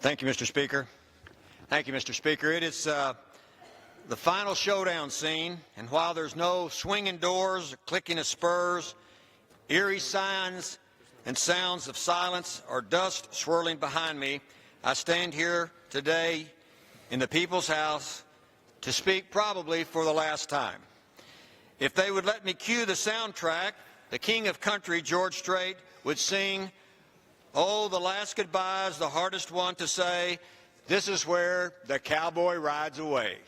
Thank you, Mr. Speaker. Thank you, Mr. Speaker. It is the final showdown scene, and while there's no swinging doors, clicking of spurs, eerie signs and sounds of silence or dust swirling behind me, I stand here today in the People's House to speak probably for the last time. If they would let me cue the soundtrack, the King of Country, George Strait, would sing, "Oh, the last goodbye's the hardest one to say. This is where the cowboy rides away."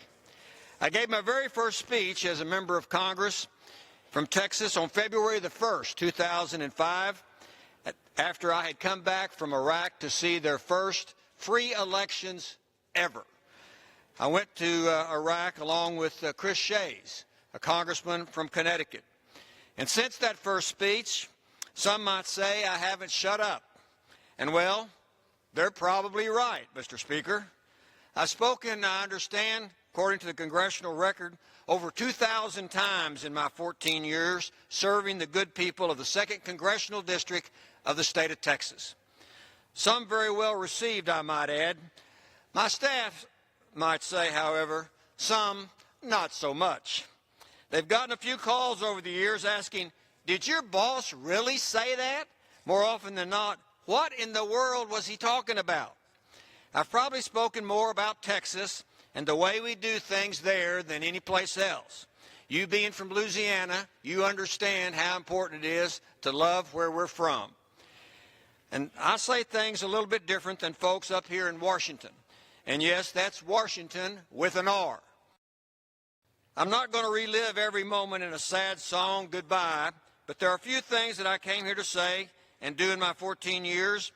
I gave my very first speech as a member of Congress from Texas on February the 1st, 2005, after I had come back from Iraq to see their first free elections ever. I went to Iraq along with Chris Shays, a congressman from Connecticut. And since that first speech, some might say I haven't shut up. And well, they're probably right, Mr. Speaker. I've spoken, I understand, according to the congressional record, over 2,000 times in my 14 years serving the good people of the 2nd Congressional District of the state of Texas. Some very well received, I might add. My staff might say, however, some not so much. They've gotten a few calls over the years asking, "Did your boss really say that?" More often than not, what in the world was he talking about? I've probably spoken more about Texas and the way we do things there than any place else. You being from Louisiana, you understand how important it is to love where we're from. And I say things a little bit different than folks up here in Washington. And yes, that's Washington with an R. I'm not going to relive every moment in a sad song goodbye, but there are a few things that I came here to say and do in my 14 years,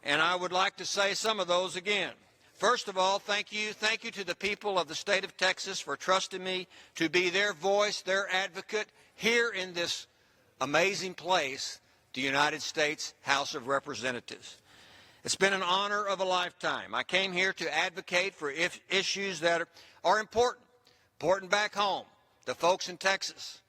and I would like to say some of those again. First of all, thank you to the people of the state of Texas for trusting me to be their voice, their advocate here in this amazing place, the United States House of Representatives. It's been an honor of a lifetime. I came here to advocate for issues that are important back home, the folks in Texas.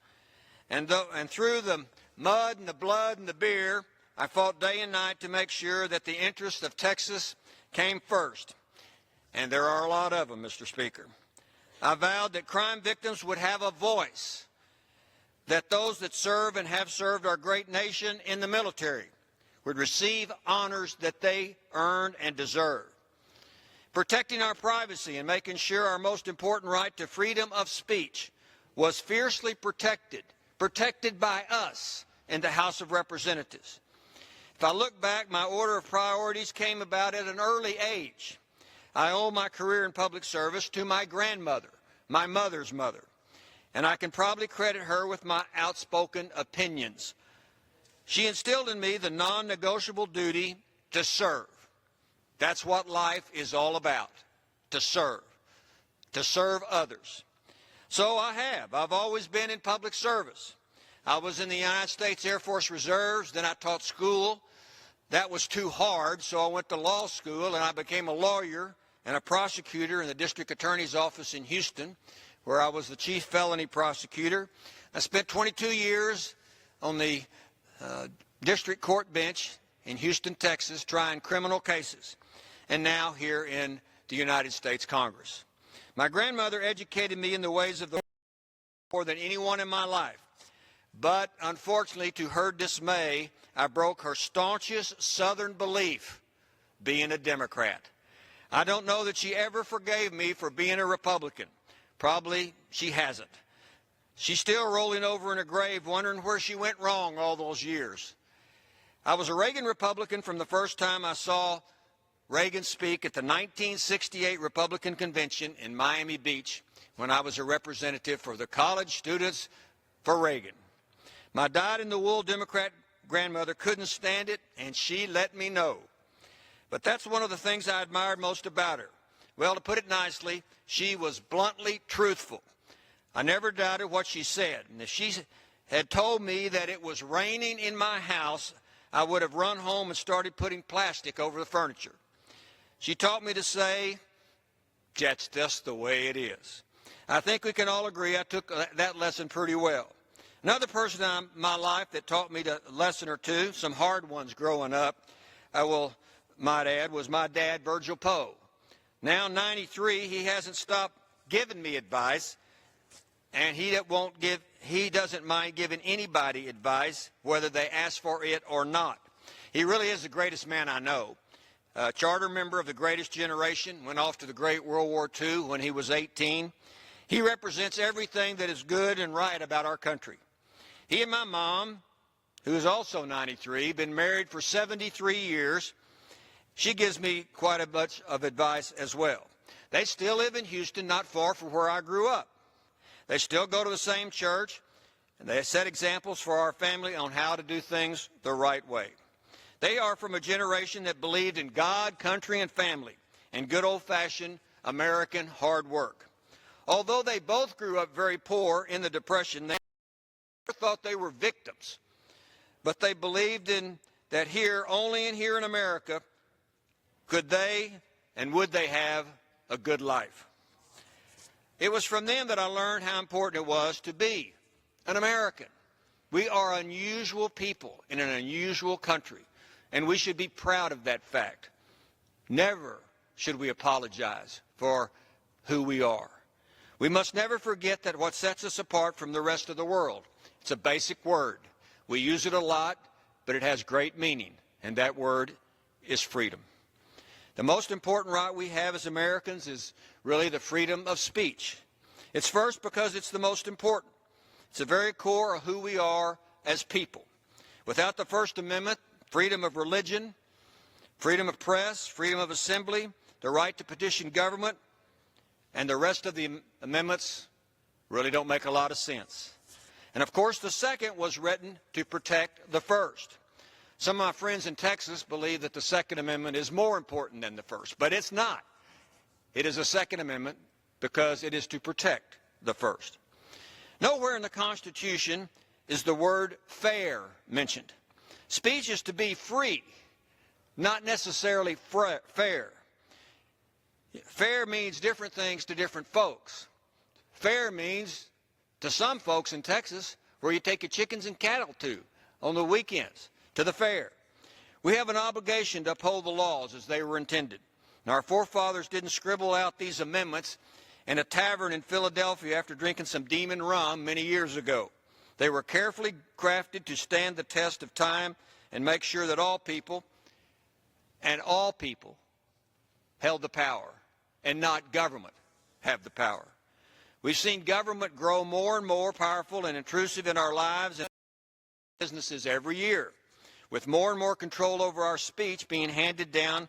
And through the mud and the blood and the beer, I fought day and night to make sure that the interests of Texas came first. And there are a lot of them, Mr. Speaker. I vowed that crime victims would have a voice, that those that serve and have served our great nation in the military would receive honors that they earned and deserve. Protecting our privacy and making sure our most important right to freedom of speech was fiercely protected by us in the House of Representatives. If I look back, my order of priorities came about at an early age. I owe my career in public service to my grandmother, my mother's mother, and I can probably credit her with my outspoken opinions. She instilled in me the non-negotiable duty to serve. That's what life is all about, to serve others. So I've always been in public service. I was in the United States Air Force Reserves, then I taught school. That was too hard, so I went to law school, and I became a lawyer and a prosecutor in the district attorney's office in Houston, where I was the chief felony prosecutor. I spent 22 years on the district court bench in Houston, Texas, trying criminal cases, and now here in the United States Congress. My grandmother educated me in the ways of the Lord more than anyone in my life. But unfortunately, to her dismay, I broke her staunchest Southern belief, being a Democrat. I don't know that she ever forgave me for being a Republican. Probably she hasn't. She's still rolling over in her grave wondering where she went wrong all those years. I was a Reagan Republican from the first time I saw Reagan speak at the 1968 Republican Convention in Miami Beach when I was a representative for the college students for Reagan. My dyed-in-the-wool Democrat grandmother couldn't stand it, and she let me know. But that's one of the things I admired most about her. Well, to put it nicely, she was bluntly truthful. I never doubted what she said, and if she had told me that it was raining in my house, I would have run home and started putting plastic over the furniture. She taught me to say, "That's just the way it is." I think we can all agree I took that lesson pretty well. Another person in my life that taught me a lesson or two, some hard ones growing up, I will might add, was my dad, Virgil Poe. Now 93, he hasn't stopped giving me advice, and he doesn't mind giving anybody advice, whether they ask for it or not. He really is the greatest man I know. A charter member of the greatest generation, went off to the Great World War II when he was 18. He represents everything that is good and right about our country. He and my mom, who is also 93, been married for 73 years. She gives me quite a bunch of advice as well. They still live in Houston, not far from where I grew up. They still go to the same church, and they set examples for our family on how to do things the right way. They are from a generation that believed in God, country, and family, and good old-fashioned American hard work. Although they both grew up very poor in the Depression, they never thought they were victims. But they believed in that only here in America, could they and would they have a good life. It was from them that I learned how important it was to be an American. We are unusual people in an unusual country, and we should be proud of that fact. Never should we apologize for who we are. We must never forget that what sets us apart from the rest of the world, it's a basic word. We use it a lot, but it has great meaning, and that word is freedom. The most important right we have as Americans is really the freedom of speech. It's first because it's the most important. It's the very core of who we are as people. Without the First Amendment, freedom of religion, freedom of press, freedom of assembly, the right to petition government, and the rest of the amendments really don't make a lot of sense. And of course, the second was written to protect the first. Some of my friends in Texas believe that the Second Amendment is more important than the first, but it's not. It is a Second Amendment because it is to protect the first. Nowhere in the Constitution is the word fair mentioned. Speech is to be free, not necessarily fair. Fair means different things to different folks. Fair means, to some folks in Texas, where you take your chickens and cattle to on the weekends, to the fair. We have an obligation to uphold the laws as they were intended. Now, our forefathers didn't scribble out these amendments in a tavern in Philadelphia after drinking some demon rum many years ago. They were carefully crafted to stand the test of time and make sure that all people held the power and not government have the power. We've seen government grow more and more powerful and intrusive in our lives and businesses every year, with more and more control over our speech being handed down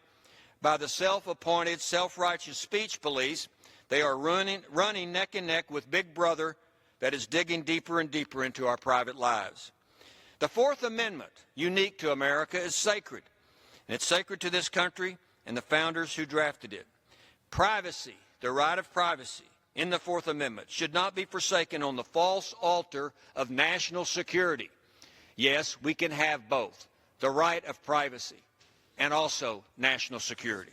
by the self-appointed, self-righteous speech police. They are running neck and neck with Big Brother that is digging deeper and deeper into our private lives. The Fourth Amendment, unique to America, is sacred. And it's sacred to this country and the founders who drafted it. Privacy, the right of privacy in the Fourth Amendment, should not be forsaken on the false altar of national security. Yes, we can have both, the right of privacy and also national security.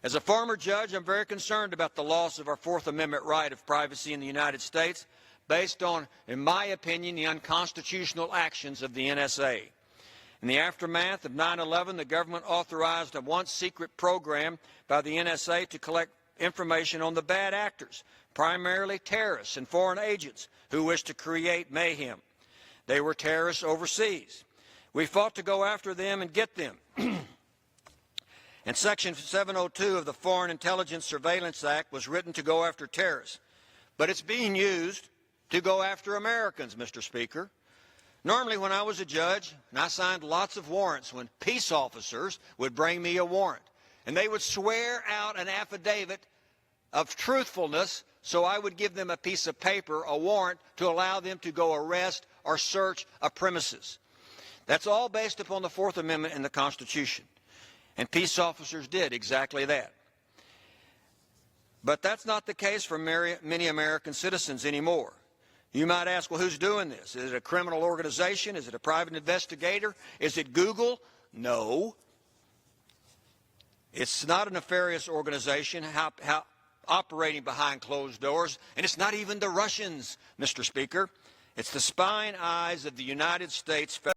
As a former judge, I'm very concerned about the loss of our Fourth Amendment right of privacy in the United States based on, in my opinion, the unconstitutional actions of the NSA. In the aftermath of 9/11, the government authorized a once-secret program by the NSA to collect information on the bad actors, primarily terrorists and foreign agents who wished to create mayhem. They were terrorists overseas. We fought to go after them and get them. And Section 702 of the Foreign Intelligence Surveillance Act was written to go after terrorists. But it's being used to go after Americans, Mr. Speaker. Normally when I was a judge, and I signed lots of warrants when peace officers would bring me a warrant, and they would swear out an affidavit of truthfulness, so I would give them a piece of paper, a warrant, to allow them to go arrest or search a premises. That's all based upon the Fourth Amendment in the Constitution. And peace officers did exactly that. But that's not the case for many American citizens anymore. You might ask, well, who's doing this? Is it a criminal organization? Is it a private investigator? Is it Google? No. It's not a nefarious organization operating behind closed doors, and it's not even the Russians, Mr. Speaker. It's the spying eyes of the United States federal.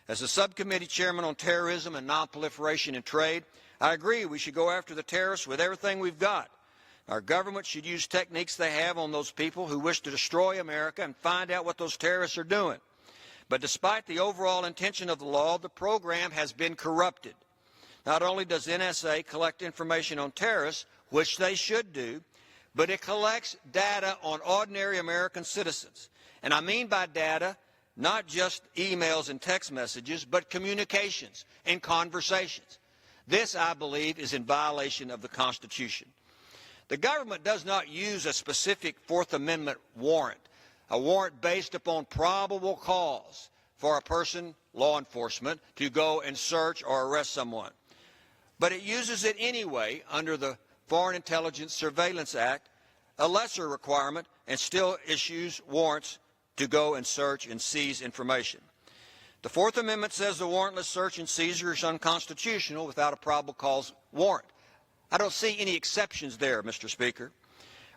As the subcommittee chairman on terrorism and nonproliferation and trade, I agree we should go after the terrorists with everything we've got. Our government should use techniques they have on those people who wish to destroy America and find out what those terrorists are doing. But despite the overall intention of the law, the program has been corrupted. Not only does NSA collect information on terrorists, which they should do, but it collects data on ordinary American citizens. And I mean by data, not just emails and text messages, but communications and conversations. This, I believe, is in violation of the Constitution. The government does not use a specific Fourth Amendment warrant, a warrant based upon probable cause for a person, law enforcement, to go and search or arrest someone. But it uses it anyway under the Foreign Intelligence Surveillance Act, a lesser requirement, and still issues warrants to go and search and seize information. The Fourth Amendment says the warrantless search and seizure is unconstitutional without a probable cause warrant. I don't see any exceptions there, Mr. Speaker.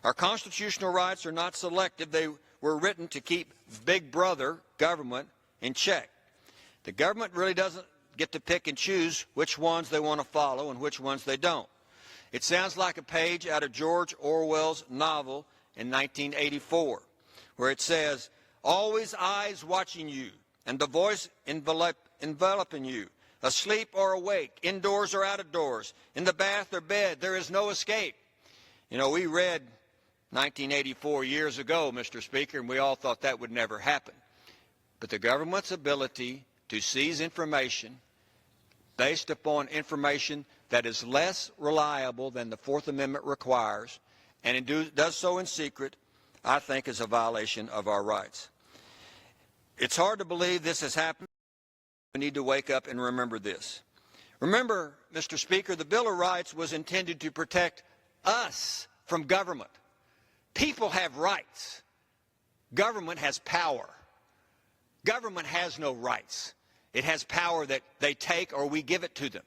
Our constitutional rights are not selective. They were written to keep Big Brother government in check. The government really doesn't get to pick and choose which ones they want to follow and which ones they don't. It sounds like a page out of George Orwell's novel in 1984, where it says, "Always eyes watching you, and the voice enveloping you, asleep or awake, indoors or out of doors, in the bath or bed, there is no escape." You know, we read 1984 years ago, Mr. Speaker, and we all thought that would never happen. But the government's ability to seize information based upon information that is less reliable than the Fourth Amendment requires, and it does so in secret, I think is a violation of our rights. It's hard to believe this has happened. We need to wake up and remember this. Remember, Mr. Speaker, the Bill of Rights was intended to protect us from government. People have rights. Government has power. Government has no rights. It has power that they take or we give it to them.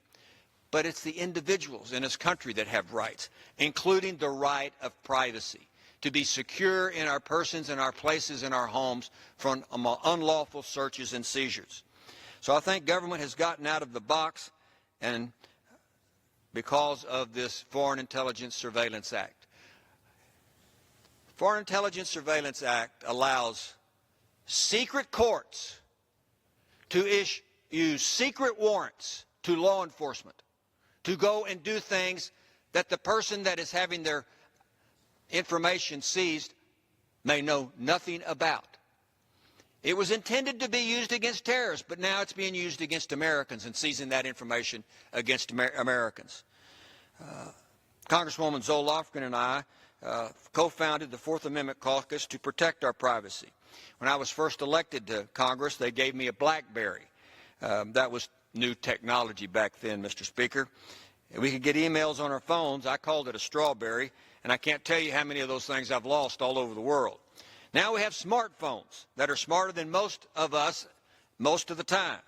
But it's the individuals in this country that have rights, including the right of privacy, to be secure in our persons and our places in our homes from unlawful searches and seizures. So I think government has gotten out of the box, and because of this Foreign Intelligence Surveillance Act. Foreign Intelligence Surveillance Act allows secret courts to issue secret warrants to law enforcement to go and do things that the person that is having their information seized may know nothing about. It was intended to be used against terrorists, but now it's being used against Americans and seizing that information against Americans. Congresswoman Zoe Lofgren and I co-founded the Fourth Amendment Caucus to protect our privacy. When I was first elected to Congress, they gave me a BlackBerry. That was new technology back then, Mr. Speaker. We could get emails on our phones. I called it a strawberry, and I can't tell you how many of those things I've lost all over the world. Now we have smartphones that are smarter than most of us most of the time.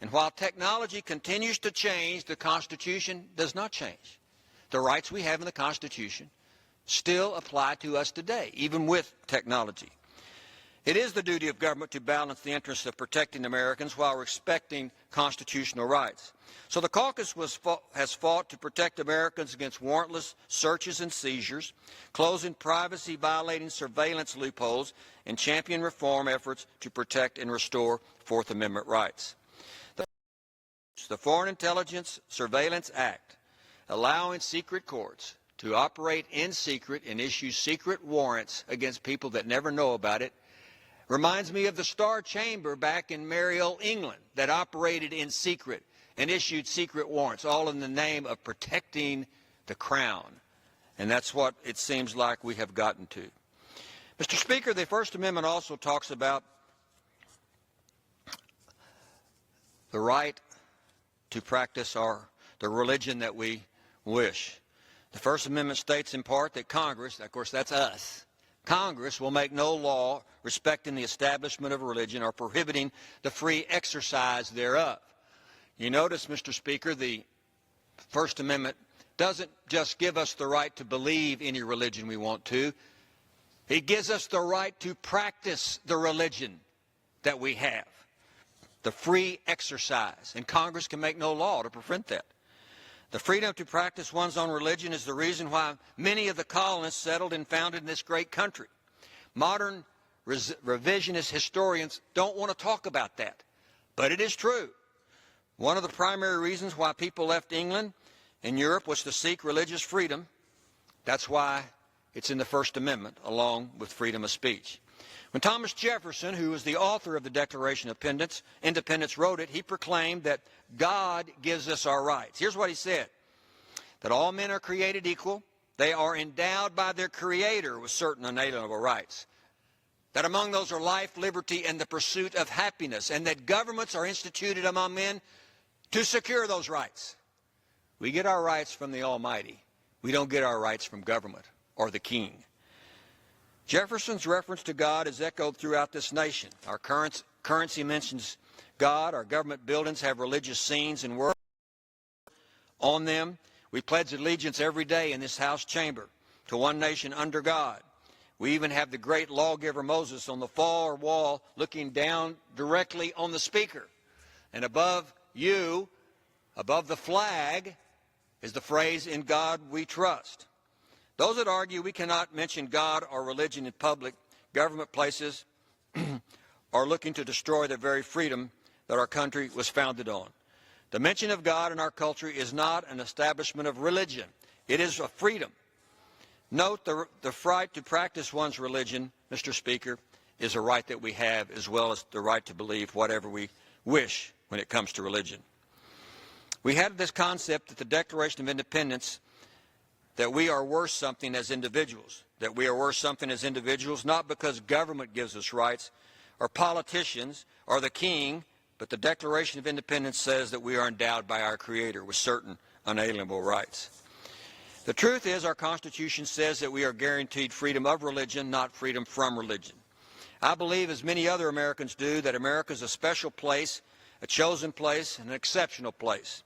And while technology continues to change, the Constitution does not change. The rights we have in the Constitution still apply to us today, even with technology. It is the duty of government to balance the interests of protecting Americans while respecting constitutional rights. So the caucus has fought to protect Americans against warrantless searches and seizures, closing privacy-violating surveillance loopholes, and champion reform efforts to protect and restore Fourth Amendment rights. The Foreign Intelligence Surveillance Act, allowing secret courts to operate in secret and issue secret warrants against people that never know about it, reminds me of the Star Chamber back in Mariel, England, that operated in secret and issued secret warrants, all in the name of protecting the crown. And that's what it seems like we have gotten to. Mr. Speaker, the First Amendment also talks about the right to practice the religion that we wish. The First Amendment states in part that Congress, of course that's us, Congress will make no law respecting the establishment of religion or prohibiting the free exercise thereof. You notice, Mr. Speaker, the First Amendment doesn't just give us the right to believe any religion we want to. It gives us the right to practice the religion that we have. the free exercise, and Congress can make no law to prevent that. The freedom to practice one's own religion is the reason why many of the colonists settled and founded this great country. Modern revisionist historians don't want to talk about that, but it is true. One of the primary reasons why people left England and Europe was to seek religious freedom. That's why it's in the First Amendment, along with freedom of speech. When Thomas Jefferson, who was the author of the Declaration of Independence, wrote it, he proclaimed that God gives us our rights. Here's what he said: that all men are created equal, they are endowed by their Creator with certain unalienable rights, that among those are life, liberty, and the pursuit of happiness, and that governments are instituted among men to secure those rights. We get our rights from the Almighty. We don't get our rights from government or the king. Jefferson's reference to God is echoed throughout this nation. Our currency mentions God. Our government buildings have religious scenes and words on them. We pledge allegiance every day in this House chamber to one nation under God. We even have the great lawgiver Moses on the far wall looking down directly on the speaker. And above you, above the flag, is the phrase, "In God we trust." Those that argue we cannot mention God or religion in public government places are looking to destroy the very freedom that our country was founded on. The mention of God in our culture is not an establishment of religion. It is a freedom. Note the right to practice one's religion, Mr. Speaker, is a right that we have, as well as the right to believe whatever we wish when it comes to religion. We had this concept at the Declaration of Independence that we are worth something as individuals, not because government gives us rights or politicians or the king, but the Declaration of Independence says that we are endowed by our Creator with certain unalienable rights. The truth is, our Constitution says that we are guaranteed freedom of religion, not freedom from religion. I believe, as many other Americans do, that America is a special place, a chosen place, and an exceptional place.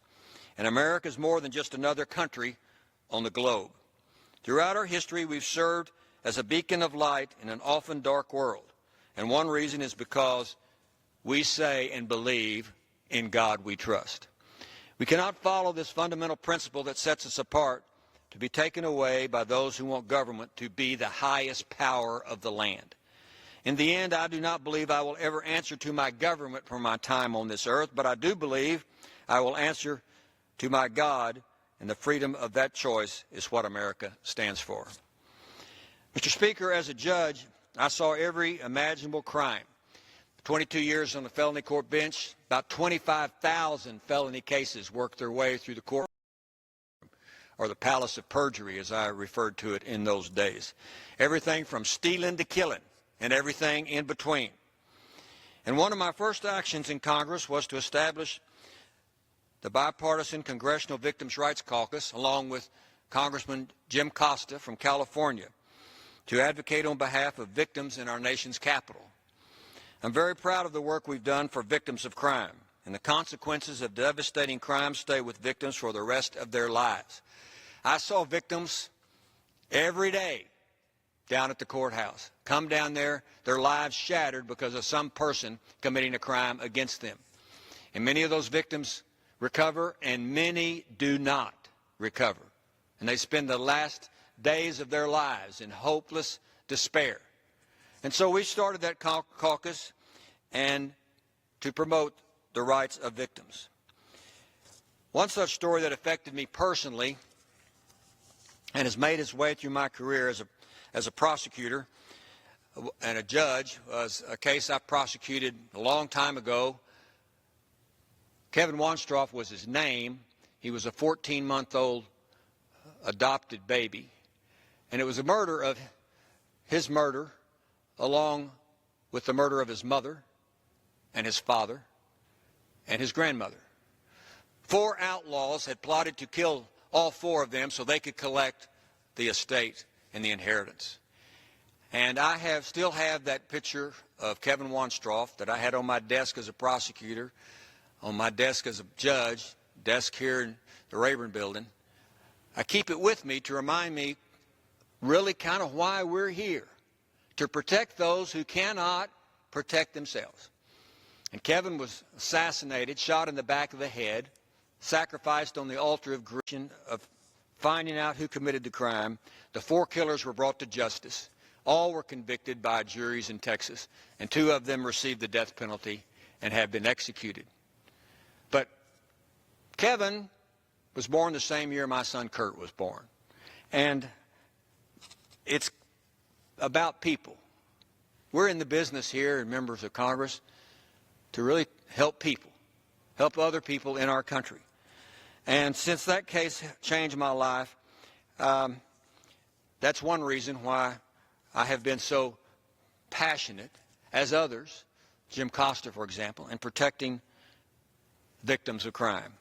And America is more than just another country on the globe. Throughout our history, we've served as a beacon of light in an often dark world. And one reason is because we say and believe in God we trust. We cannot follow this fundamental principle that sets us apart to be taken away by those who want government to be the highest power of the land. In the end, I do not believe I will ever answer to my government for my time on this earth, but I do believe I will answer to my God, and the freedom of that choice is what America stands for. Mr. Speaker, as a judge, I saw every imaginable crime. 22 years on the felony court bench, about 25,000 felony cases worked their way through the court, or the palace of perjury, as I referred to it in those days. Everything from stealing to killing, and everything in between. And one of my first actions in Congress was to establish the bipartisan Congressional Victims' Rights Caucus, along with Congressman Jim Costa from California, to advocate on behalf of victims in our nation's capital. I'm very proud of the work we've done for victims of crime, and the consequences of devastating crime stay with victims for the rest of their lives. I saw victims every day down at the courthouse come down there, their lives shattered because of some person committing a crime against them. And many of those victims recover, and many do not recover. And they spend the last days of their lives in hopeless despair. And so we started that caucus and to promote the rights of victims. One such story that affected me personally and has made its way through my career as a prosecutor and a judge was a case I prosecuted a long time ago. Kevin Wanstroff was his name. He was a 14-month-old adopted baby. And it was a murder of his murder along with the murder of his mother and his father and his grandmother. 4 outlaws had plotted to kill all 4 of them so they could collect the estate and the inheritance. And I still have that picture of Kevin Wanstroff that I had on my desk as a prosecutor, on my desk as a judge, desk here in the Rayburn building. I keep it with me to remind me really kind of why we're here, to protect those who cannot protect themselves. And Kevin was assassinated, shot in the back of the head, sacrificed on the altar of Christian of finding out who committed the crime. The 4 killers were brought to justice. All were convicted by juries in Texas, and 2 of them received the death penalty and have been executed. But Kevin was born the same year my son Kurt was born. And it's about people. We're in the business here, members of Congress, to really help people, help other people in our country. And since that case changed my life, that's one reason why I have been so passionate, as others, Jim Costa, for example, in protecting victims of crime.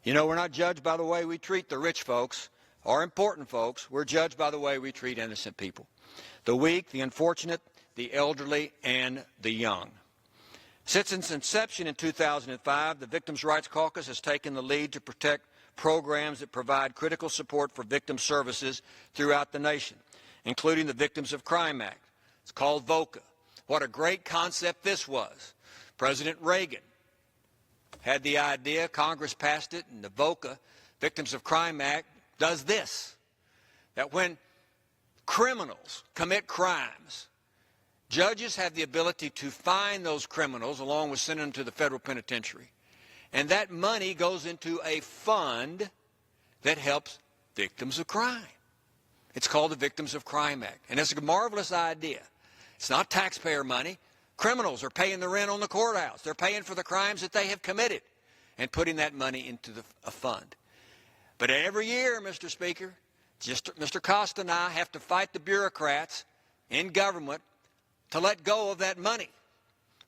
You know, we're not judged by the way we treat the rich folks or important folks. We're judged by the way we treat innocent people. The weak, the unfortunate, the elderly, and the young. Since its inception in 2005, the Victims' Rights Caucus has taken the lead to protect programs that provide critical support for victim services throughout the nation, including the Victims of Crime Act. It's called VOCA. What a great concept this was. President Reagan had the idea, Congress passed it, and the VOCA, Victims of Crime Act, does this, that when criminals commit crimes, judges have the ability to fine those criminals along with sending them to the federal penitentiary. And that money goes into a fund that helps victims of crime. It's called the Victims of Crime Act. And it's a marvelous idea. It's not taxpayer money. Criminals are paying the rent on the courthouse. They're paying for the crimes that they have committed and putting that money into a fund. But every year, Mr. Speaker, Mr. Costa and I have to fight the bureaucrats in government to let go of that money.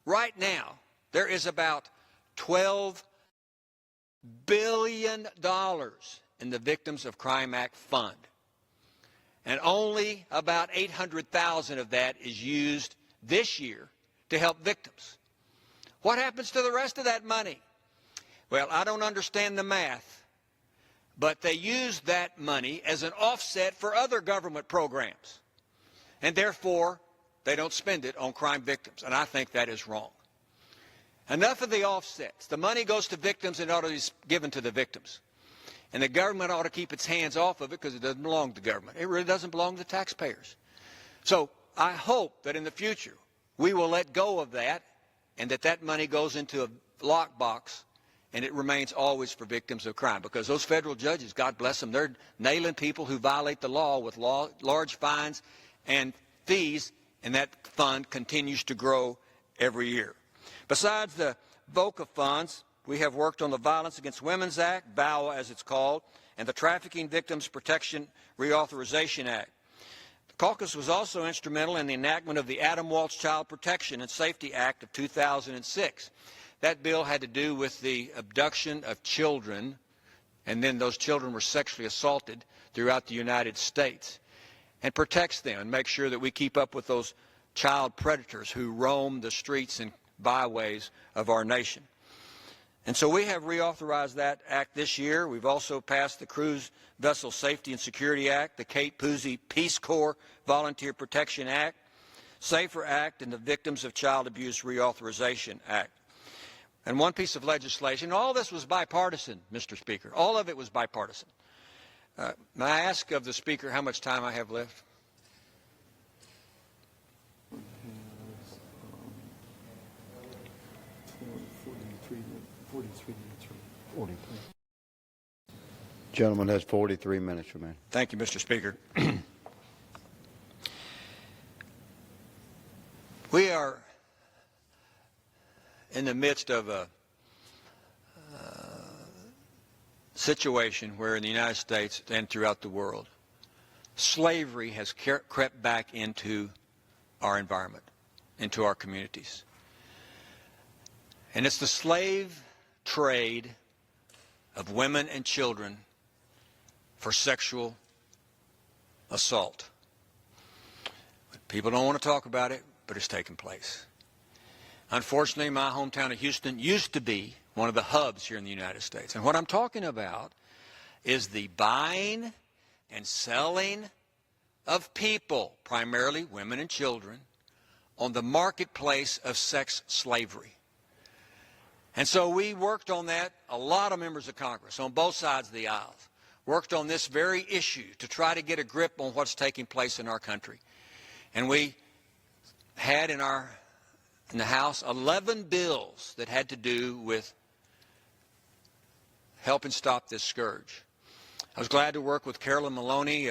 Right now, there is about $12 billion in the Victims of Crime Act fund. And only about 800,000 of that is used this year to help victims. What happens to the rest of that money? Well, I don't understand the math, but they use that money as an offset for other government programs. And therefore, they don't spend it on crime victims, and I think that is wrong. Enough of the offsets. The money goes to victims and ought to be given to the victims. And the government ought to keep its hands off of it because it doesn't belong to the government. It really doesn't belong to the taxpayers. So I hope that in the future we will let go of that and that money goes into a lockbox and it remains always for victims of crime. Because those federal judges, God bless them, they're nailing people who violate the law with large fines and fees, and that fund continues to grow every year. Besides the VOCA funds, we have worked on the Violence Against Women's Act, VAWA as it's called, and the Trafficking Victims Protection Reauthorization Act. The caucus was also instrumental in the enactment of the Adam Walsh Child Protection and Safety Act of 2006. That bill had to do with the abduction of children, and then those children were sexually assaulted throughout the United States, and protects them and makes sure that we keep up with those child predators who roam the streets and byways of our nation. And so we have reauthorized that act this year. We've also passed the Cruise Vessel Safety and Security Act, the Kate Pusey Peace Corps Volunteer Protection Act, SAFER Act, and the Victims of Child Abuse Reauthorization Act. And one piece of legislation, all this was bipartisan, Mr. Speaker. All of it was bipartisan. May I ask of the Speaker how much time I have left? Gentleman has 43 minutes remaining. Thank you, Mr. Speaker. We are in the midst of a situation where in the United States and throughout the world, slavery has crept back into our environment, into our communities. And it's the slave trade of women and children for sexual assault. People don't want to talk about it, but it's taken place. Unfortunately, my hometown of Houston used to be one of the hubs here in the United States. And what I'm talking about is the buying and selling of people, primarily women and children, on the marketplace of sex slavery. And so we worked on that, a lot of members of Congress on both sides of the aisles, worked on this very issue to try to get a grip on what's taking place in our country. And we had in the House 11 bills that had to do with helping stop this scourge. I was glad to work with Carolyn Maloney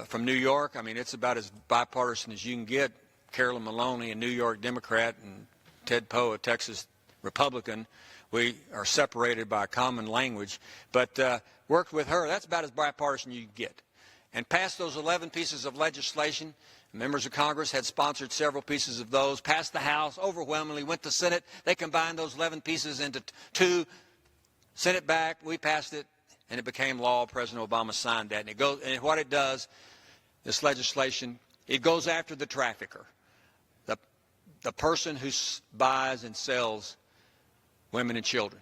from New York. I mean, it's about as bipartisan as you can get. Carolyn Maloney, a New York Democrat, and Ted Poe, a Texas Republican. We are separated by a common language, but worked with her. That's about as bipartisan you can get. And passed those 11 pieces of legislation. Members of Congress had sponsored several pieces of those, passed the House, overwhelmingly went to Senate. They combined those 11 pieces into 2, sent it back, we passed it, and it became law. President Obama signed that. And what it does, this legislation, it goes after the trafficker, the person who buys and sells women and children,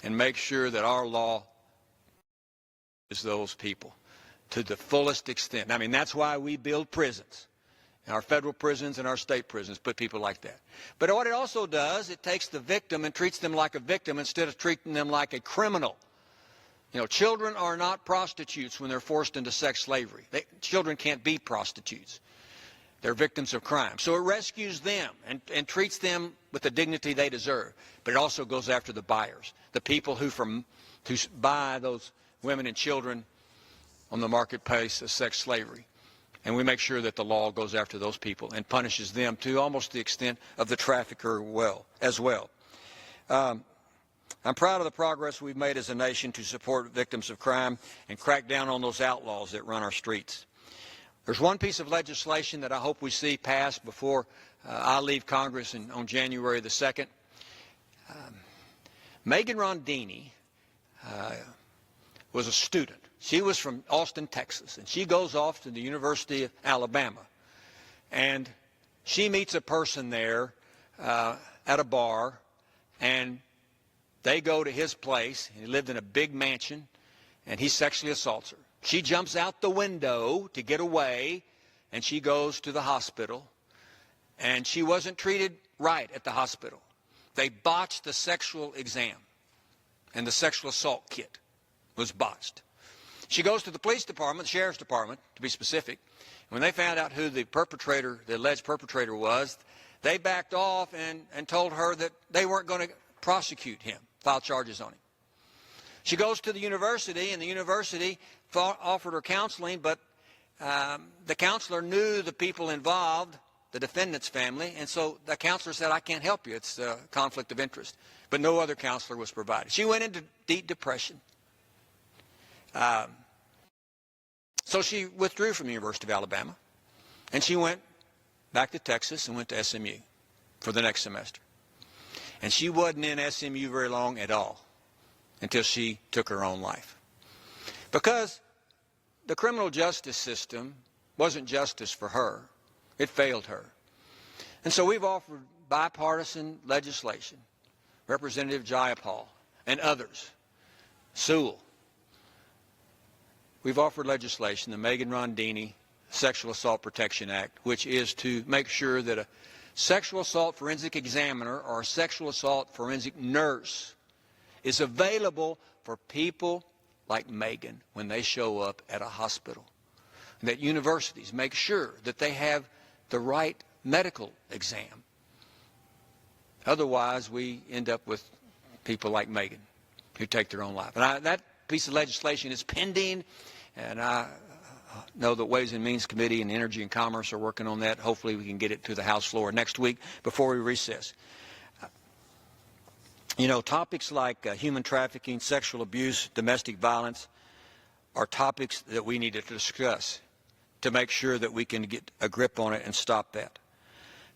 and makes sure that our law is those people to the fullest extent. I mean, that's why we build prisons, our federal prisons and our state prisons, put people like that. But what it also does, it takes the victim and treats them like a victim instead of treating them like a criminal. You know, children are not prostitutes when they're forced into sex slavery. Children can't be prostitutes. They're victims of crime. So it rescues them and treats them with the dignity they deserve. But it also goes after the buyers, the people who buy those women and children on the marketplace of sex slavery. And we make sure that the law goes after those people and punishes them to almost the extent of the trafficker as well. I'm proud of the progress we've made as a nation to support victims of crime and crack down on those outlaws that run our streets. There's one piece of legislation that I hope we see passed before I leave Congress on January the 2nd. Megan Rondini was a student. She was from Austin, Texas, and she goes off to the University of Alabama. And she meets a person there at a bar, and they go to his place. He lived in a big mansion, and he sexually assaults her. She jumps out the window to get away, and she goes to the hospital. And she wasn't treated right at the hospital. They botched the sexual exam, and the sexual assault kit was botched. She goes to the police department, the sheriff's department, to be specific. When they found out who the alleged perpetrator was, they backed off and told her that they weren't going to prosecute him, file charges on him. She goes to the university, and the university offered her counseling, but the counselor knew the people involved, the defendant's family, and so the counselor said, I can't help you. It's a conflict of interest. But no other counselor was provided. She went into deep depression. So she withdrew from the University of Alabama, and she went back to Texas and went to SMU for the next semester. And she wasn't in SMU very long at all until she took her own life. Because the criminal justice system wasn't justice for her. It failed her. And so we've offered bipartisan legislation, Representative Jayapal and others, Sewell. We've offered legislation, the Megan Rondini Sexual Assault Protection Act, which is to make sure that a sexual assault forensic examiner or a sexual assault forensic nurse is available for people like Megan when they show up at a hospital. And that universities make sure that they have the right medical exam. Otherwise, we end up with people like Megan who take their own life. And that piece of legislation is pending, and I know the Ways and Means Committee and Energy and Commerce are working on that. Hopefully we can get it to the House floor next week before we recess. You know, topics like human trafficking, sexual abuse, domestic violence are topics that we need to discuss to make sure that we can get a grip on it and stop that.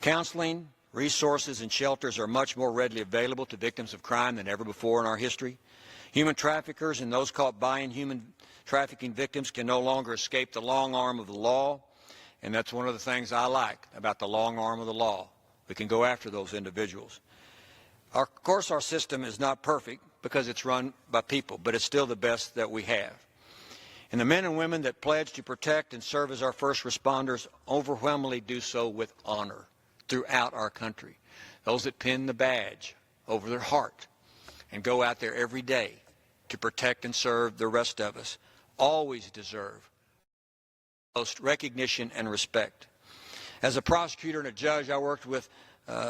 Counseling, resources, and shelters are much more readily available to victims of crime than ever before in our history. Human traffickers and those caught buying human trafficking victims can no longer escape the long arm of the law, and that's one of the things I like about the long arm of the law. We can go after those individuals. Of course, our system is not perfect because it's run by people, but it's still the best that we have. And the men and women that pledge to protect and serve as our first responders overwhelmingly do so with honor throughout our country. Those that pin the badge over their heart and go out there every day to protect and serve the rest of us always deserve most recognition and respect. As a prosecutor and a judge, I worked with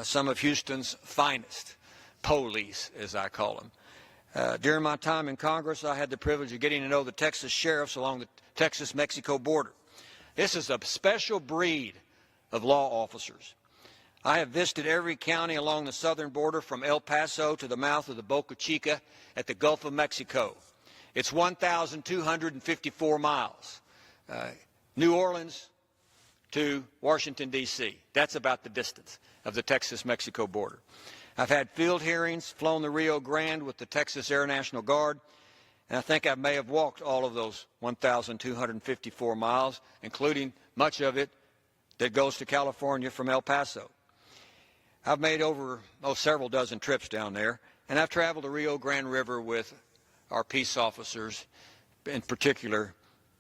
some of Houston's finest police, as I call them. During my time in Congress, I had the privilege of getting to know the Texas sheriffs along the Texas-Mexico border. This is a special breed of law officers. I have visited every county along the southern border from El Paso to the mouth of the Boca Chica at the Gulf of Mexico. It's 1,254 miles. New Orleans to Washington, D.C. That's about the distance of the Texas-Mexico border. I've had field hearings, flown the Rio Grande with the Texas Air National Guard, and I think I may have walked all of those 1,254 miles, including much of it that goes to California from El Paso. I've made over several dozen trips down there, and I've traveled the Rio Grande River with our peace officers, in particular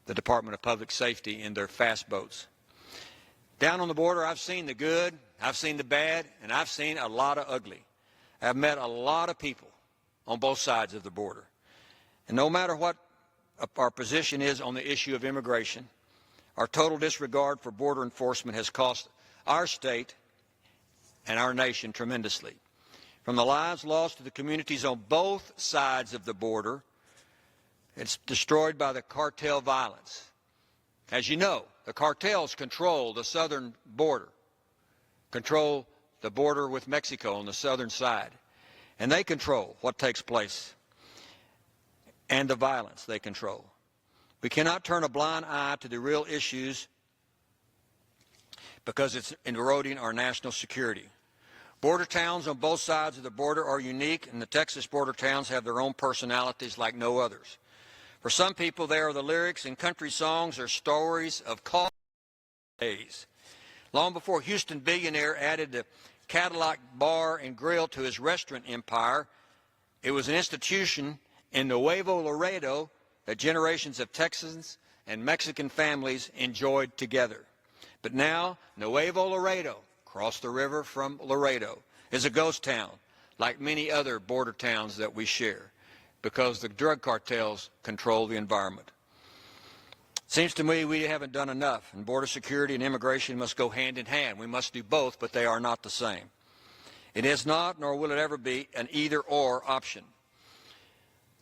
the Department of Public Safety in their fast boats. Down on the border, I've seen the good, I've seen the bad, and I've seen a lot of ugly. I've met a lot of people on both sides of the border. And no matter what our position is on the issue of immigration, our total disregard for border enforcement has cost our state and our nation tremendously. From the lives lost to the communities on both sides of the border, it's destroyed by the cartel violence. As you know, the cartels control the southern border, control the border with Mexico on the southern side, and they control what takes place and the violence they control. We cannot turn a blind eye to the real issues because it's eroding our national security. Border towns on both sides of the border are unique, and the Texas border towns have their own personalities like no others. For some people, they are the lyrics in country songs or stories of call days. Long before Houston billionaire added the Cadillac Bar and Grill to his restaurant empire, it was an institution in Nuevo Laredo that generations of Texans and Mexican families enjoyed together. But now, Nuevo Laredo, across the river from Laredo, is a ghost town, like many other border towns that we share, because the drug cartels control the environment. Seems to me we haven't done enough, and border security and immigration must go hand in hand. We must do both, but they are not the same. It is not, nor will it ever be, an either-or option.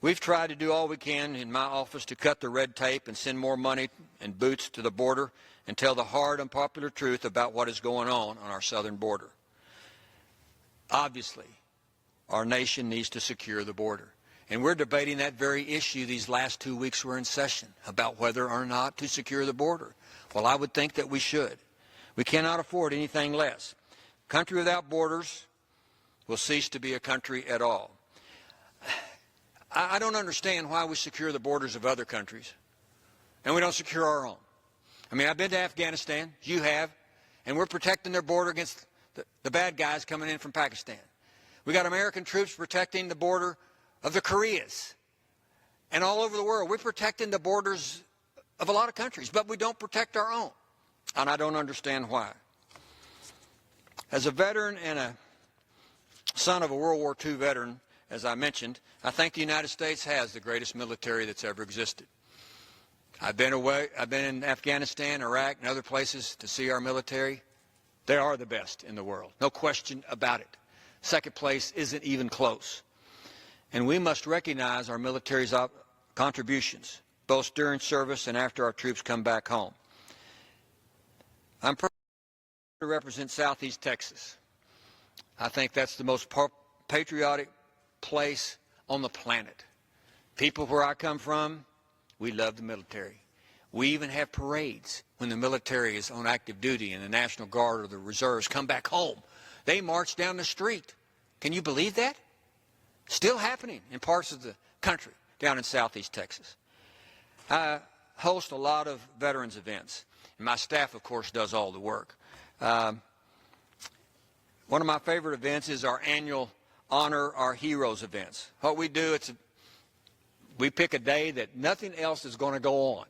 We've tried to do all we can in my office to cut the red tape and send more money and boots to the border and tell the hard, unpopular truth about what is going on our southern border. Obviously, our nation needs to secure the border. And we're debating that very issue these last 2 weeks we're in session, about whether or not to secure the border. Well, I would think that we should. We cannot afford anything less. A country without borders will cease to be a country at all. I don't understand why we secure the borders of other countries and we don't secure our own. I mean, I've been to Afghanistan, you have, and we're protecting their border against the bad guys coming in from Pakistan. We got American troops protecting the border of the Koreas and all over the world. We're protecting the borders of a lot of countries, but we don't protect our own, and I don't understand why. As a veteran and a son of a World War II veteran, as I mentioned, I think the United States has the greatest military that's ever existed. I've been in Afghanistan, Iraq, and other places to see our military. They are the best in the world, no question about it. Second place isn't even close. And we must recognize our military's contributions, both during service and after our troops come back home. I'm proud to represent Southeast Texas. I think that's the most patriotic place on the planet. People where I come from, we love the military. We even have parades when the military is on active duty and the National Guard or the reserves come back home. They march down the street. Can you believe that? Still happening in parts of the country down in Southeast Texas. I host a lot of veterans events, and my staff, of course, does all the work. One of my favorite events is our annual Honor Our Heroes events. What we do, we pick a day that nothing else is going to go on,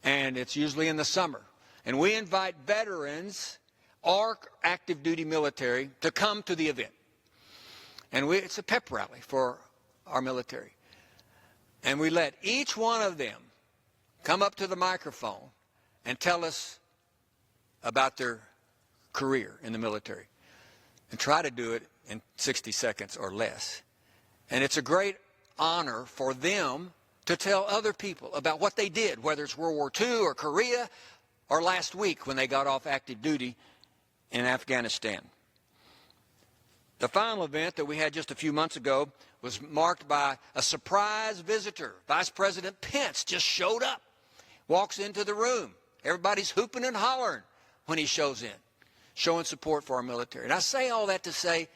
and it's usually in the summer. And we invite veterans or active duty military to come to the event. And it's a pep rally for our military. And we let each one of them come up to the microphone and tell us about their career in the military, and try to do it in 60 seconds or less. And it's a great honor for them to tell other people about what they did, whether it's World War II or Korea or last week when they got off active duty in Afghanistan. The final event that we had just a few months ago was marked by a surprise visitor. Vice President Pence just showed up, walks into the room. Everybody's hooping and hollering when he shows in, showing support for our military. And I say all that to say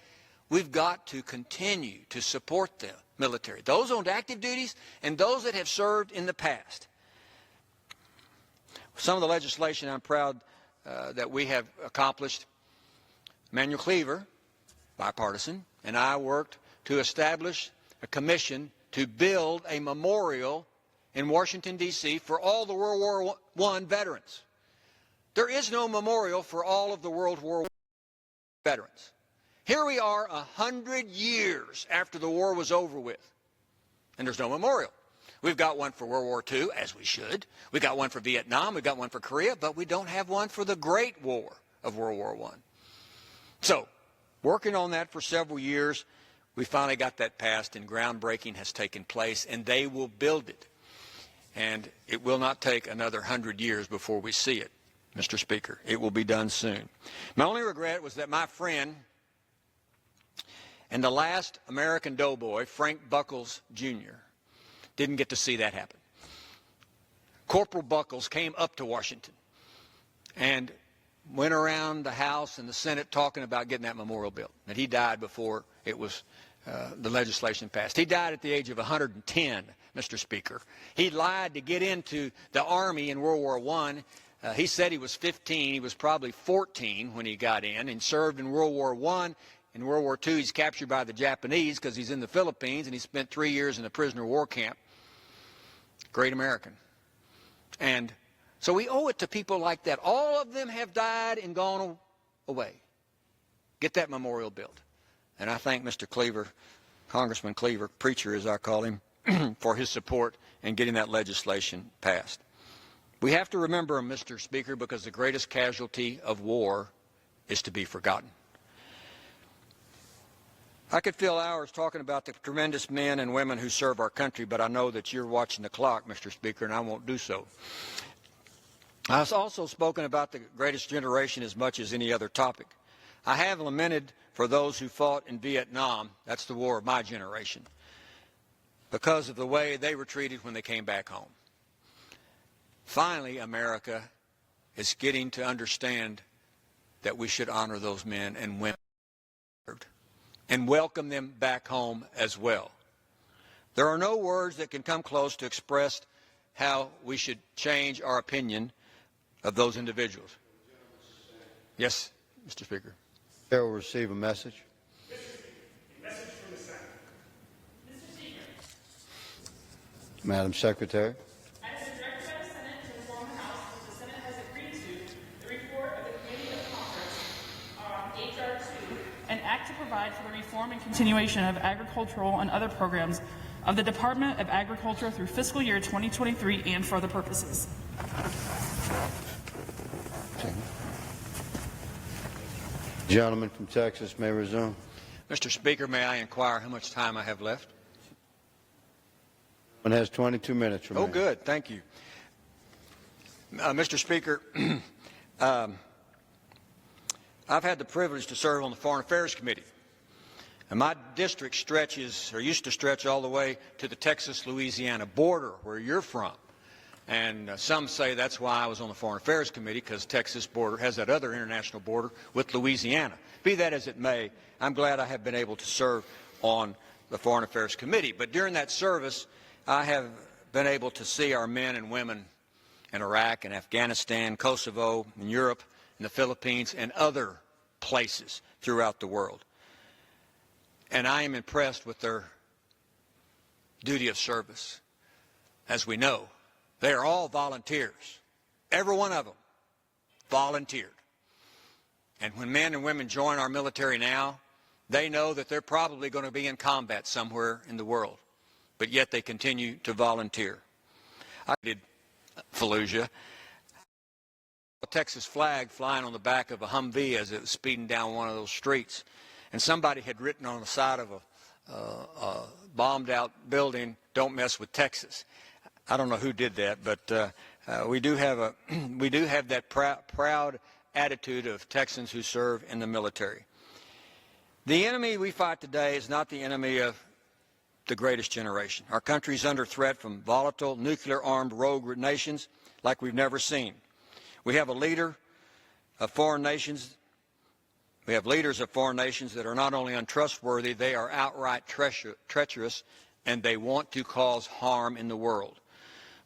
we've got to continue to support the military, those on active duties and those that have served in the past. Some of the legislation I'm proud that we have accomplished. Manuel Cleaver, bipartisan, and I worked to establish a commission to build a memorial in Washington, D.C. for all the World War I veterans. There is no memorial for all of the World War I veterans. Here we are 100 years after the war was over with, and there's no memorial. We've got one for World War II, as we should. We've got one for Vietnam. We've got one for Korea, but we don't have one for the Great War of World War I. So, working on that for several years, we finally got that passed, and groundbreaking has taken place, and they will build it. And it will not take another 100 years before we see it, Mr. Speaker. It will be done soon. My only regret was that my friend and the last American doughboy, Frank Buckles, Jr., didn't get to see that happen. Corporal Buckles came up to Washington and went around the House and the Senate talking about getting that memorial built. And he died before it was the legislation passed. He died at the age of 110, Mr. Speaker. He lied to get into the Army in World War I. He said he was 15. He was probably 14 when he got in and served in World War I. In World War II, he's captured by the Japanese because he's in the Philippines, and he spent 3 years in a prisoner of war camp. Great American. And so we owe it to people like that. All of them have died and gone away. Get that memorial built. And I thank Mr. Cleaver, Congressman Cleaver, preacher as I call him, for his support in getting that legislation passed. We have to remember him, Mr. Speaker, because the greatest casualty of war is to be forgotten. I could fill hours talking about the tremendous men and women who serve our country, but I know that you're watching the clock, Mr. Speaker, and I won't do so. I've also spoken about the greatest generation as much as any other topic. I have lamented for those who fought in Vietnam, that's the war of my generation, because of the way they were treated when they came back home. Finally, America is getting to understand that we should honor those men and women and welcome them back home as well. There are no words that can come close to express how we should change our opinion of those individuals. Yes, Mr. Speaker. Chair will receive a message. Message from the Senate. Mr. Speaker. Madam Secretary. As directed by the Senate to inform the House, the Senate has agreed to the report of the Committee of Conference on H.R. 2, an act to provide for the reform and continuation of agricultural and other programs of the Department of Agriculture through fiscal year 2023 and for other purposes. Gentleman from Texas may resume. Mr. Speaker, may I inquire how much time I have left? One has 22 minutes remaining. Oh, good. Thank you. Mr. Speaker, I've had the privilege to serve on the Foreign Affairs Committee. And my district stretches, or used to stretch, all the way to the Texas-Louisiana border, where you're from. And some say that's why I was on the Foreign Affairs Committee, because Texas border has that other international border with Louisiana. Be that as it may, I'm glad I have been able to serve on the Foreign Affairs Committee. But during that service, I have been able to see our men and women in Iraq and Afghanistan, Kosovo, in Europe, in the Philippines, and other places throughout the world. And I am impressed with their duty of service. As we know, they are all volunteers. Every one of them volunteered. And when men and women join our military now, They know that they're probably going to be in combat somewhere in the world, but yet they continue to volunteer. I did Fallujah. A Texas flag flying on the back of a Humvee as it was speeding down one of those streets. And somebody had written on the side of a bombed-out building, "Don't mess with Texas." I don't know who did that, but we do have that proud attitude of Texans who serve in the military. The enemy we fight today is not the enemy of the greatest generation. Our country is under threat from volatile, nuclear-armed rogue nations like we've never seen. We have leaders of foreign nations that are not only untrustworthy, they are outright treacherous, and they want to cause harm in the world.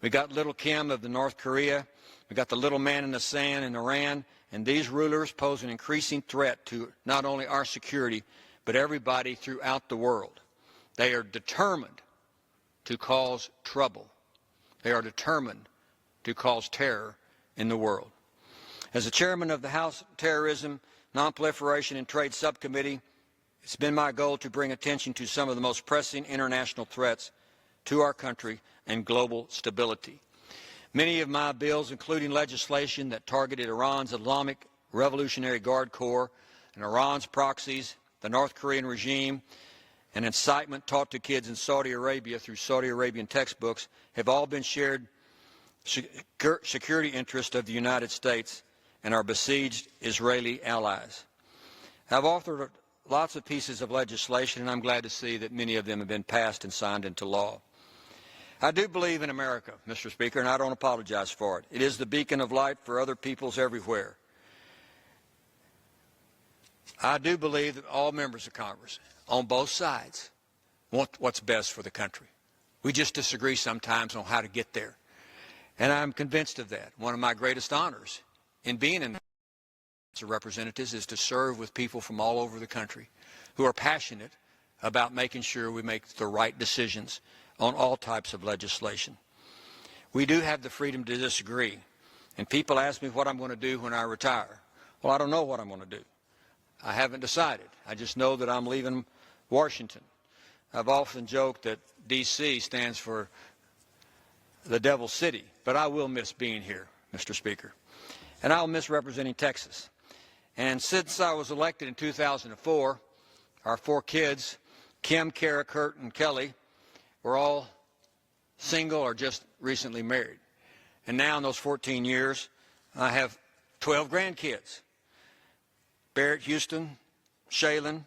We got little Kim of the North Korea. We got the little man in the sand in Iran, and these rulers pose an increasing threat to not only our security, but everybody throughout the world. They are determined to cause trouble. They are determined to cause terror in the world. As the chairman of the House Terrorism, Nonproliferation and Trade Subcommittee, it's been my goal to bring attention to some of the most pressing international threats to our country and global stability. Many of my bills, including legislation that targeted Iran's Islamic Revolutionary Guard Corps and Iran's proxies, the North Korean regime, and incitement taught to kids in Saudi Arabia through Saudi Arabian textbooks, have all been shared security interests of the United States and our besieged Israeli allies. I've authored lots of pieces of legislation, and I'm glad to see that many of them have been passed and signed into law. I do believe in America, Mr. Speaker, and I don't apologize for it. It is the beacon of light for other peoples everywhere. I do believe that all members of Congress, on both sides, want what's best for the country. We just disagree sometimes on how to get there. And I'm convinced of that. One of my greatest honors in being in the House of Representatives is to serve with people from all over the country who are passionate about making sure we make the right decisions on all types of legislation. We do have the freedom to disagree. And people ask me what I'm going to do when I retire. Well, I don't know what I'm going to do. I haven't decided. I just know that I'm leaving Washington. I've often joked that D.C. stands for the Devil's City, but I will miss being here, Mr. Speaker. And I'll miss representing Texas. And since I was elected in 2004, our 4 kids, Kim, Kara, Kurt, and Kelly, were all single or just recently married. And now in those 14 years, I have 12 grandkids. Barrett, Houston, Shaylin,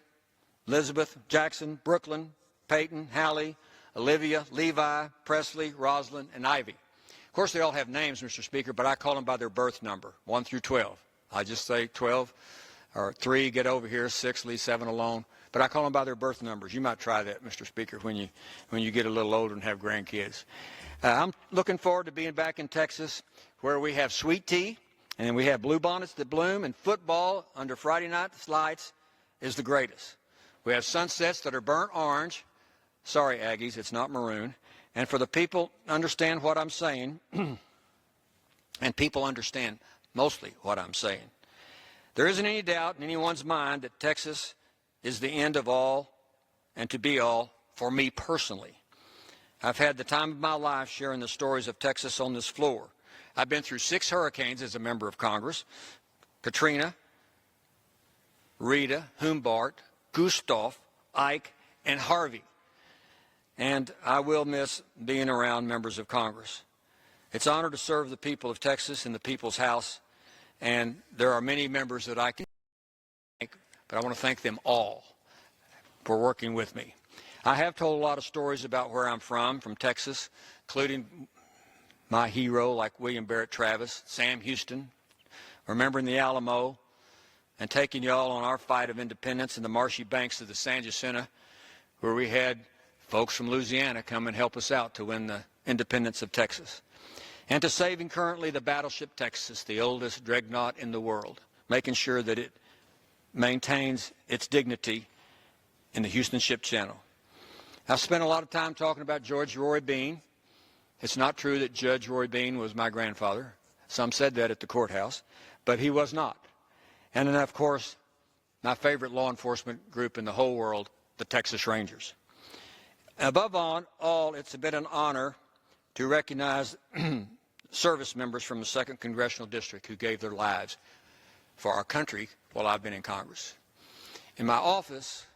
Elizabeth, Jackson, Brooklyn, Peyton, Hallie, Olivia, Levi, Presley, Rosalind, and Ivy. Of course, they all have names, Mr. Speaker, but I call them by their birth number, 1 through 12. I just say 12, or 3, get over here, 6, leave 7 alone. But I call them by their birth numbers. You might try that, Mr. Speaker, when you get a little older and have grandkids. I'm looking forward to being back in Texas, where we have sweet tea, and we have bluebonnets that bloom, and football under Friday night lights is the greatest. We have sunsets that are burnt orange. Sorry, Aggies, it's not maroon. And for the people understand what I'm saying, and people understand mostly what I'm saying, there isn't any doubt in anyone's mind that Texas is the end of all and to be all for me personally. I've had the time of my life sharing the stories of Texas on this floor. I've been through 6 hurricanes as a member of Congress: Katrina, Rita, Humbart, Gustav, Ike, and Harvey. And I will miss being around members of Congress. It's an honor to serve the people of Texas in the People's House, and there are many members that I can thank, but I want to thank them all for working with me. I have told a lot of stories about where I'm from Texas, including my hero like William Barrett Travis, Sam Houston, remembering the Alamo, and taking you all on our fight of independence in the marshy banks of the San Jacinto, where we had folks from Louisiana come and help us out to win the independence of Texas. And to saving currently the battleship Texas, the oldest dreadnought in the world, making sure that it maintains its dignity in the Houston Ship Channel. I've spent a lot of time talking about George Roy Bean. It's not true that Judge Roy Bean was my grandfather. Some said that at the courthouse, but he was not. And then, of course, my favorite law enforcement group in the whole world, the Texas Rangers. Above all, it's been an honor to recognize service members from the 2nd Congressional District who gave their lives for our country while I've been in Congress. In my office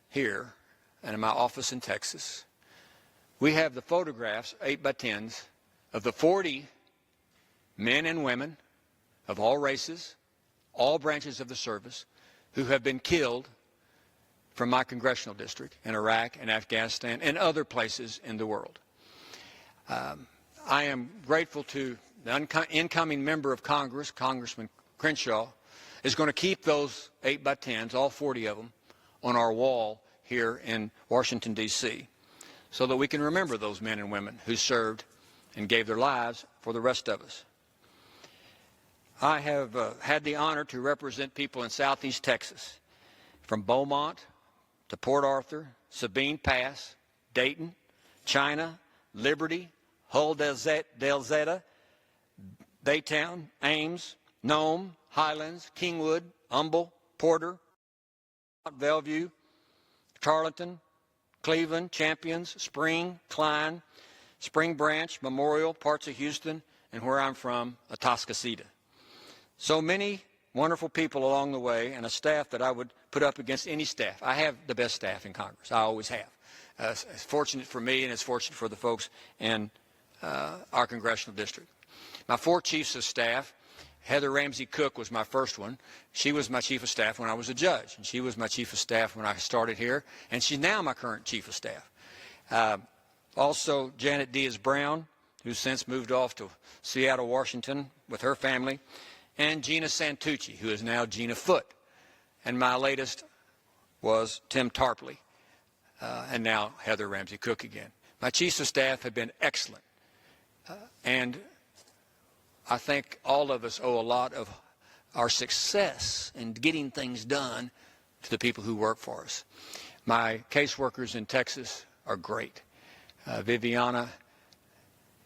here and in my office in Texas, we have the photographs, 8x10s, of the 40 men and women of all races, all branches of the service, who have been killed from my congressional district in Iraq and Afghanistan and other places in the world. I am grateful to the incoming member of Congress, Congressman Crenshaw, is going to keep those 8x10s, all 40 of them, on our wall here in Washington, D.C., so that we can remember those men and women who served and gave their lives for the rest of us. I have had the honor to represent people in Southeast Texas, from Beaumont to Port Arthur, Sabine Pass, Dayton, China, Liberty, Hull del Zeta, Baytown, Ames, Nome, Highlands, Kingwood, Humble, Porter, Bellevue, Charlton, Cleveland, Champions, Spring, Klein, Spring Branch, Memorial, parts of Houston, and where I'm from, Atascocita. So many wonderful people along the way, and a staff that I would put up against any staff. I have the best staff in Congress. I always have. It's fortunate for me, and it's fortunate for the folks in our congressional district. My 4 chiefs of staff, Heather Ramsey Cook was my first one. She was my chief of staff when I was a judge, and she was my chief of staff when I started here, and she's now my current chief of staff. Also, Janet Diaz-Brown, who's since moved off to Seattle, Washington with her family, and Gina Santucci, who is now Gina Foote. And my latest was Tim Tarpley, and now Heather Ramsey Cook again. My chiefs of staff have been excellent, and I think all of us owe a lot of our success in getting things done to the people who work for us. My caseworkers in Texas are great. Viviana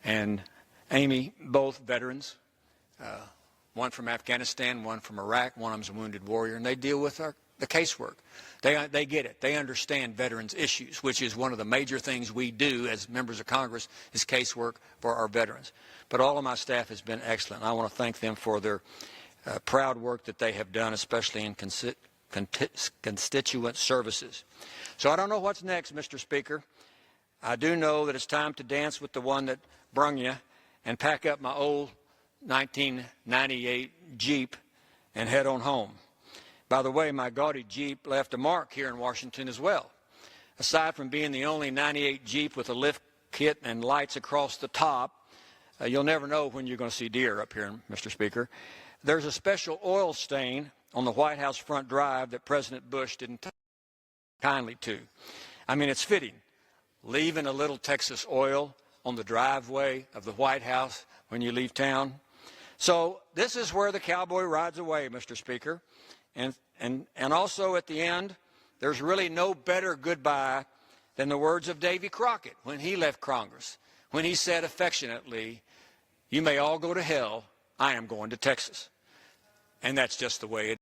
and Amy, both veterans, one from Afghanistan, one from Iraq, one of them's a wounded warrior, and they deal with the casework. They get it. They understand veterans' issues, which is one of the major things we do as members of Congress, is casework for our veterans. But all of my staff has been excellent. I want to thank them for their proud work that they have done, especially in constituent services. So I don't know what's next, Mr. Speaker. I do know that it's time to dance with the one that brung you and pack up my old 1998 Jeep and head on home. By the way, my gaudy Jeep left a mark here in Washington as well. Aside from being the only 98 Jeep with a lift kit and lights across the top, you'll never know when you're going to see deer up here, Mr. Speaker. There's a special oil stain on the White House front drive that President Bush didn't take kindly to. I mean, it's fitting, leaving a little Texas oil on the driveway of the White House when you leave town. So this is where the cowboy rides away, Mr. Speaker. And also at the end, there's really no better goodbye than the words of Davy Crockett when he left Congress, when he said affectionately, "You may all go to hell, I am going to Texas." And that's just the way it is.